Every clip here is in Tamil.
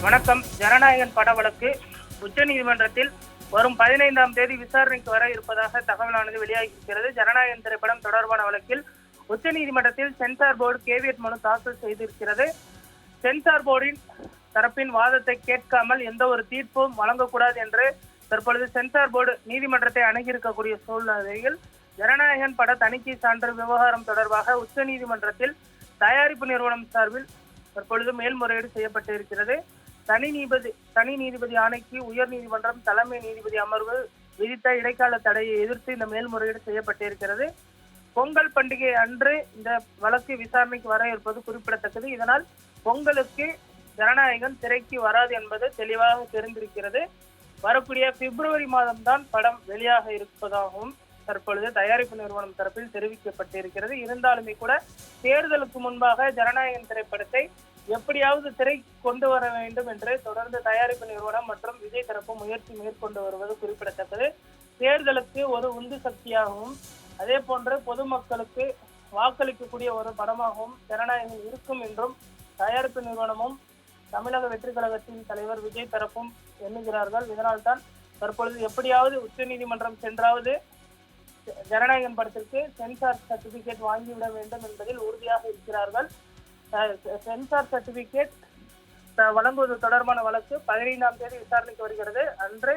வணக்கம். ஜனநாயகன் பட வழக்கு உச்சநீதிமன்றத்தில் வரும் 15ஆம் தேதி விசாரணைக்கு வர இருப்பதாக தகவலானது வெளியாகியிருக்கிறது. ஜனநாயகன் திரைப்படம் தொடர்பான வழக்கில் உச்சநீதிமன்றத்தில் சென்சார் போர்டு கேவியட் மனு தாக்கல் செய்திருக்கிறது. சென்சார் போர்டின் தரப்பின் வாதத்தை கேட்காமல் எந்த ஒரு தீர்ப்பும் வழங்கக்கூடாது என்று தற்பொழுது சென்சார் போர்டு நீதிமன்றத்தை அணுகியிருக்கக்கூடிய சூழ்நிலையில் ஜனநாயகன் பட தணிக்கை சான்று விவகாரம் தொடர்பாக உச்சநீதிமன்றத்தில் தயாரிப்பு நிறுவனம் சார்பில் தற்பொழுது மேல்முறையீடு செய்யப்பட்டிருக்கிறது. தனி நீதிபதி ஆணைக்கு உயர் நீதிமன்றம் தலைமை நீதிபதி அமர்வு விதித்த இடைக்கால தடையை எதிர்த்து இந்த மேல்முறையீடு செய்யப்பட்டிருக்கிறது. பொங்கல் பண்டிகை அன்று இந்த வழக்கு விசாரணைக்கு வர இருப்பது குறிப்பிடத்தக்கது. இதனால் பொங்கலுக்கு ஜனநாயகன் திரைக்கு வராது என்பது தெளிவாக தெரிந்திருக்கிறது. வரக்கூடிய பிப்ரவரி மாதம்தான் படம் வெளியாக இருப்பதாகவும் தற்பொழுது தயாரிப்பு நிறுவனம் தரப்பில் தெரிவிக்கப்பட்டிருக்கிறது. இருந்தாலுமே கூட தேர்தலுக்கு முன்பாக ஜனநாயகன் திரைப்படத்தை எப்படியாவது திரை கொண்டு வர வேண்டும் என்று தொடர்ந்து தயாரிப்பு நிறுவனம் மற்றும் விஜய் தரப்பு முயற்சி மேற்கொண்டு வருவது குறிப்பிடத்தக்கது. தேர்தலுக்கு ஒரு உந்து சக்தியாகவும் அதே போன்று பொதுமக்களுக்கு வாக்களிக்கக்கூடிய ஒரு படமாகவும் ஜனநாயகம் இருக்கும் என்றும் தயாரிப்பு நிறுவனமும் தமிழக வெற்றி கழகத்தின் தலைவர் விஜய் தரப்பும் எண்ணுகிறார்கள். இதனால்தான் தற்பொழுது எப்படியாவது உச்சநீதிமன்றம் சென்றாவது ஜனநாயகன் படத்திற்கு சென்சார் சர்டிபிகேட் வாங்கிவிட வேண்டும் என்பதில் உறுதியாக இருக்கிறார்கள். சென்சார் சர்டிபிகேட் வழங்குவது தொடர்பான வழக்கு 15ஆம் தேதி விசாரணைக்கு வருகிறது. அன்று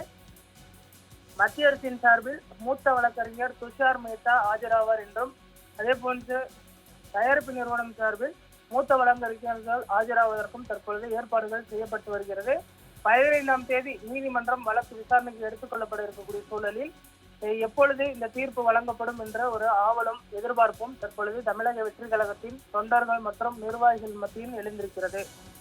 மத்திய அரசின் சார்பில் மூத்த வழக்கறிஞர் துஷார் மேத்தா ஆஜராவார் என்றும் அதே போன்று தயாரிப்பு நிறுவனம் சார்பில் மூத்த வழக்கறிஞர்கள் ஆஜராவதற்கும் தற்பொழுது ஏற்பாடுகள் செய்யப்பட்டு வருகிறது. 15ஆம் தேதி நீதிமன்றம் வழக்கு விசாரணைக்கு எடுத்துக் கொள்ளப்பட இருக்கக்கூடிய சூழலில் எப்பொழுது இந்த தீர்ப்பு வழங்கப்படும் என்ற ஒரு ஆவலும் எதிர்பார்ப்பும் தற்பொழுது தமிழக வெற்றி கழகத்தின் தொண்டர்கள் மற்றும் நிர்வாகிகள் மத்தியில் எழுந்திருக்கிறது.